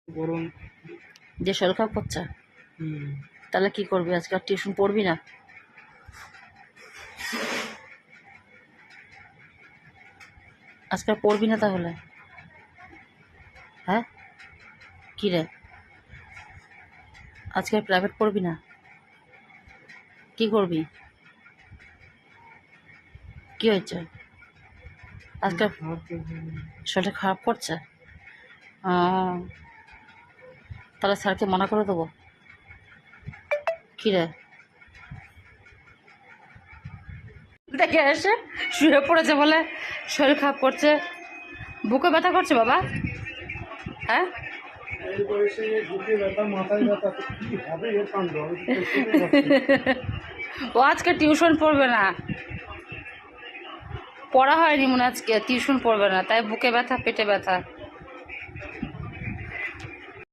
গরম। যে শরীর খারাপ করছে, তাহলে কি করবি? আজকে আর টিউশন পড়বি না? আজকে আর পড়বি না তাহলে? হ্যাঁ, কি রে, আজকে আর প্রাইভেট পড়বি না? কি করবি? কি হয়েছে আজকে? শরীরটা খারাপ করছে? তাহলে স্যারকে মনা করে দেবো। কি রে, দেখে এসে শুয়ে পড়েছে বলে শরীর খারাপ করছে, বুকে ব্যথা করছে বাবা। হ্যাঁ, এই বয়সে বুকে ব্যথা, মাথায় ব্যথা, কি হবে এর কাণ্ড? ও আজকে টিউশন পড়বে না, পড়া হয়নি মনে আজকে, টিউশন পড়বে না, তাই বুকে ব্যথা, পেটে ব্যথা।